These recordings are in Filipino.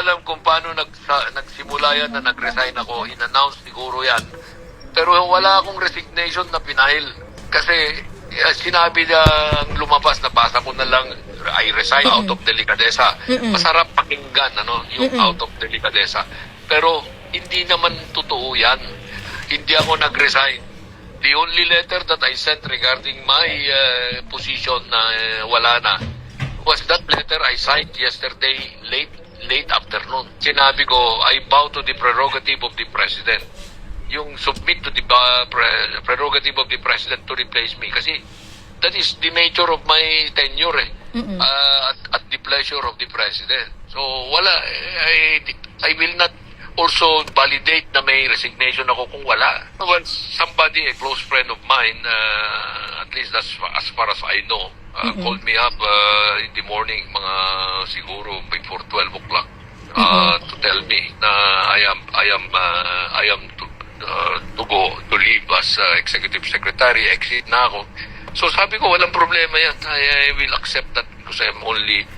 alam kung paano nagsimula yan na nag-resign ako. In-announce siguro yan. Pero wala akong resignation na pinahil. Kasi sinabi niya lumabas, nabasa ko na lang, I resign out of delicadeza. Masarap pakinggan, yung out of delicadeza. Pero hindi naman totoo yan. Hindi ako nag-resign. The only letter that I sent regarding my position na wala na was that letter I signed yesterday late afternoon. Sinabi ko, I bow to the prerogative of the President. Yung submit to the prerogative of the President to replace me. Kasi that is the nature of my tenure at the pleasure of the President. So wala, I will not also validate na may resignation ako kung wala. Well, somebody, a close friend of mine, at least as far as I know, called me up in the morning, mga siguro before 12 o'clock, to tell me na I am to leave as executive secretary, exit na ako. So sabi ko, walang problema yan. I will accept that because I am only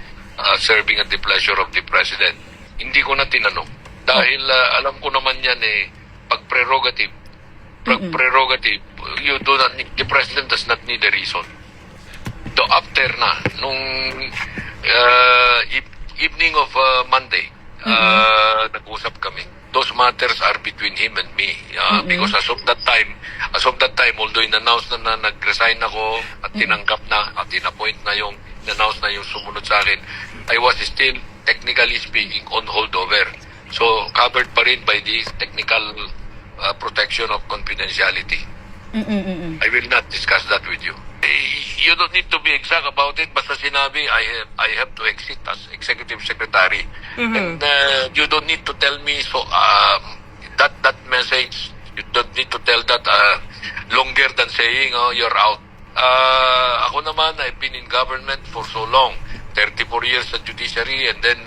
serving at the pleasure of the President. Hindi ko na tinanong. Dahil alam ko naman yan pag prerogative, you do not need, the President does not need a reason. So after na, nung evening of Monday, nag-usap kami. Those matters are between him and me. Because as of that time, although in-announce na nag-resign ako at tinanggap na at in-appoint na yung in-announce na yung sumunod sa akin, I was still, technically speaking, on holdover. So, covered pa rin by the technical protection of confidentiality. I will not discuss that with you. You don't need to be exact about it. Basta sinabi, I have to exit as executive secretary. And you don't need to tell me so that message. You don't need to tell that longer than saying, you're out. Ako naman, I've been in government for so long. 34 years sa judiciary and then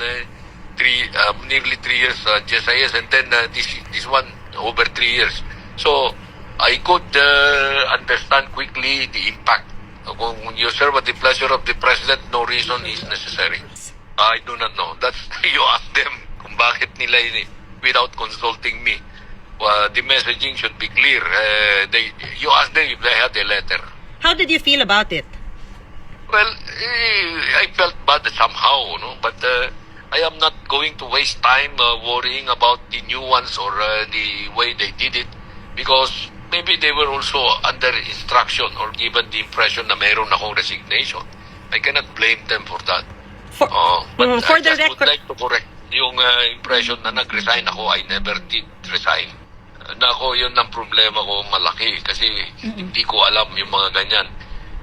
nearly 3 years GSIS and then this one over 3 years. So I could understand quickly the impact. Kung you serve at the pleasure of the President, no reason is necessary. I do not know. That's you ask them kung bakit nila without consulting me. The messaging should be clear. You ask them if they had a letter. How did you feel about it? Well, I felt bad somehow, but I am not going to waste time worrying about the nuance or the way they did it because maybe they were also under instruction or given the impression na mayroon akong resignation. I cannot blame them for that. But for I the just would record, like to correct yung impression na nag-resign ako. I never did resign. Nako, yun ang problema ko malaki kasi hindi ko alam yung mga ganyan.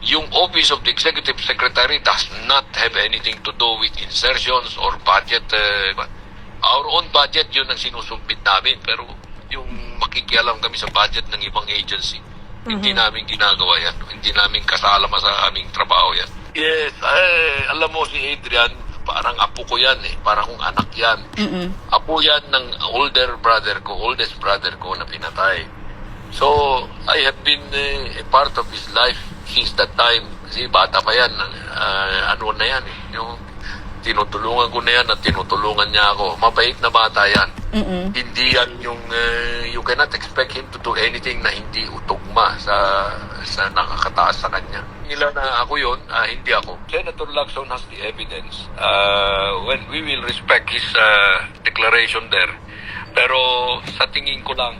Yung Office of the Executive Secretary does not have anything to do with insertions or budget. Our own budget, yun ang sinusubmit namin. Pero yung makikialam kami sa budget ng ibang agency, hindi namin ginagawa yan. Hindi namin kasama sa aming trabaho yan. Yes, alam mo si Adrian, parang apo ko yan Parang kung anak yan. Apo yan ng oldest brother ko na pinatay. So, I have been a part of his life since that time. Kasi bata pa yan. Ano na yan Yung tinutulungan ko na yan at tinutulungan niya ako. Mabait na bata yan. Hindi yan yung you cannot expect him to do anything na hindi utugma sa nakakataas sa kanya. Nila na ako yun, hindi ako. Senator Lacson has the evidence. When we will respect his declaration there. Pero sa tingin ko lang,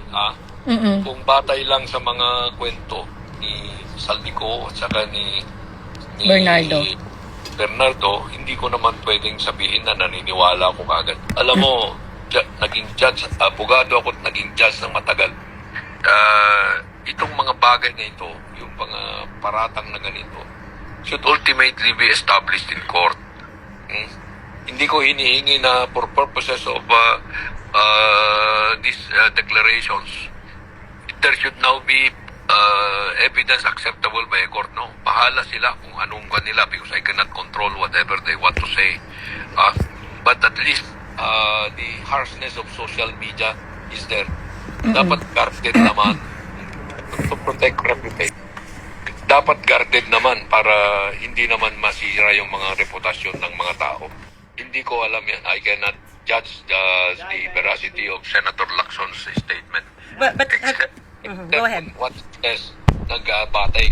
kung batay lang sa mga kwento ni Saldico at saka ni Bernardo, hindi ko naman pwedeng sabihin na naniniwala ako kagad. Alam mo, naging judge, abogado ako at naging judge ng matagal. Itong mga bagay na ito, yung mga paratang na ganito, should ultimately be established in court. Hindi ko hinihingi na for purposes of these declarations, there should now be evidence acceptable by a court. No, bahala sila kung anong kanila because I cannot control whatever they want to say. But at least the harshness of social media is there. Dapat guarded naman to protect reputation. Dapat guarded naman para hindi naman masira yung mga reputasyon ng mga tao. Hindi ko alam yan. I cannot judge the veracity of Senator Lacson's statement. But Except go ahead. what says, nagbatay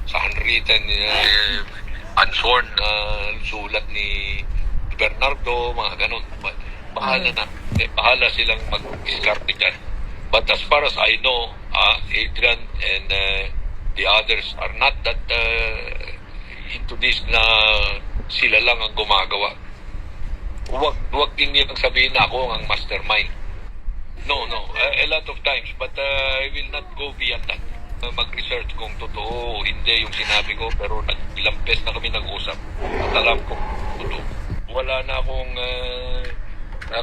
sa handwritten, unsworn sulat ni Bernardo, mga ganun. Bahala na. Bahala silang mag-discarte dyan. But as far as I know, Adrian and the others are not that into this na sila lang ang gumagawa. Huwag din nilang sabihin na ako ang mastermind. No. A lot of times. But I will not go beyond that. Mag-research kung totoo o hindi yung sinabi ko. Pero ilang beses na kami nag-usap. At alam ko totoo. Wala na akong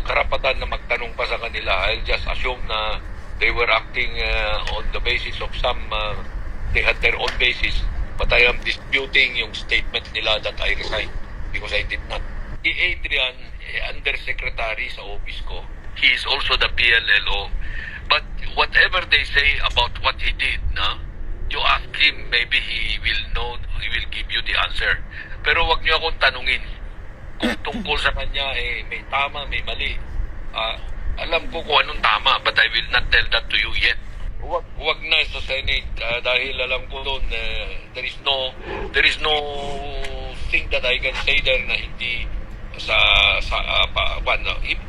karapatan na magtanong pa sa kanila. I'll just assume na they were acting on the basis of some... they had their own basis. But I am disputing yung statement nila that I resigned because I did not. Si Adrian, undersecretary sa office ko, he is also the PLLO. But whatever they say about what he did, you ask him, maybe he will know, he will give you the answer. Pero wag niyo akong tanungin kung tungkol sa kanya, may tama, may mali. Alam ko kung anong tama, but I will not tell that to you yet. Wag na sa Senate dahil alam ko doon there is no thing that I can say there na hindi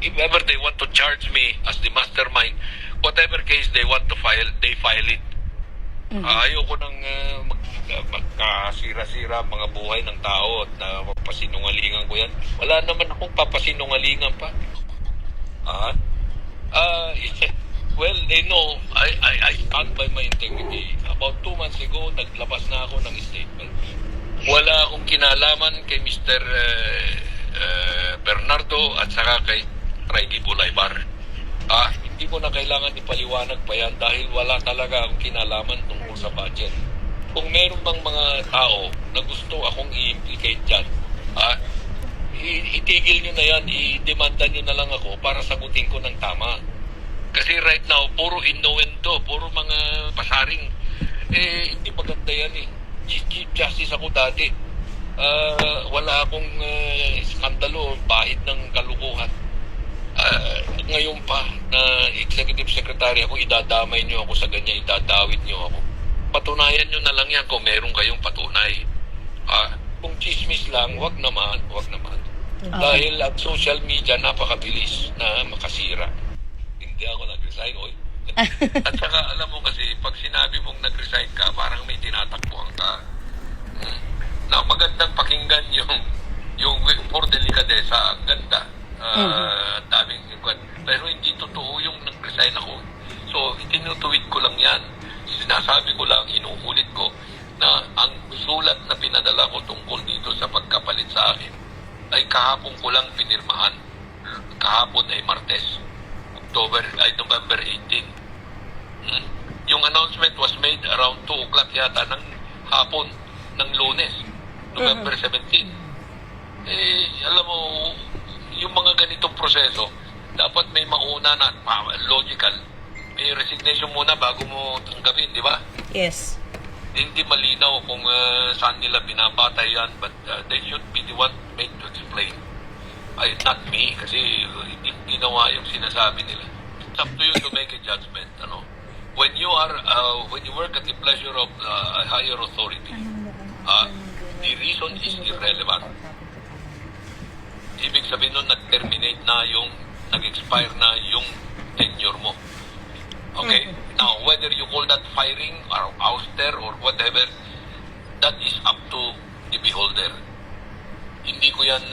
if ever they want to charge me as the mastermind, whatever case they want to file, they file it. Ayoko nang magkasira-sira mga buhay ng tao at papasinungalingan ko yan. Wala naman akong papasinungalingan pa. Well, they know I stand by my integrity. About 2 months ago, naglabas na ako ng statement. Wala akong kinalaman kay Mr. Bernardo at saka kay Raigi Bulaybar. Hindi ko na kailangan ipaliwanag pa yan dahil wala talaga akong kinalaman tungkol sa budget. Kung meron bang mga tao na gusto akong i-implicate dyan, itigil nyo na yan, i-demanda nyo na lang ako para sagutin ko ng tama. Kasi right now, puro innuendo, puro mga pasaring. Hindi maganda yan eh. Chief Justice ako dati. Wala akong skandalo, bahid ng kalukuhan. Ngayon pa, na Executive Secretary ako, idadamay nyo ako sa ganyan, idadawit nyo ako. Patunayan nyo na lang yan kung meron kayong patunay. Kung chismis lang, wag naman. Dahil ang social media napakabilis na makasira. Hindi ako nag-resign, oy. At saka alam mo kasi, pag sinabi mong nag-resign ka, parang may tinatakbuhan ka. Na magandang pakinggan yung for delikadesa, ang ganda. Daming pero hindi totoo yung nag-resign ako. So, itinutuwid ko lang yan. Sinasabi ko lang, inuulit ko, na ang sulat na pinadala ko tungkol dito sa pagkapalit sa akin ay kahapon ko lang pinirmahan. Kahapon ay Martes. November 18. Yung announcement was made around 2 o'clock yata ng hapon ng Lunes, November 17. Alam mo, yung mga ganitong proseso, dapat may mauna na, logical. May resignation muna bago mo tanggapin, di ba? Yes. Hindi malinaw kung saan nila binabatay yan, but they should be the one made to explain. Not me, kasi hindi ginawa yung sinasabi nila. It's up to you to make a judgment. When you work at the pleasure of a higher authority, the reason is irrelevant. Ibig sabihin nun, nag-terminate na nag-expire na yung tenure mo. Okay? Now, whether you call that firing or ouster or whatever, that is up to the beholder. Hindi ko yan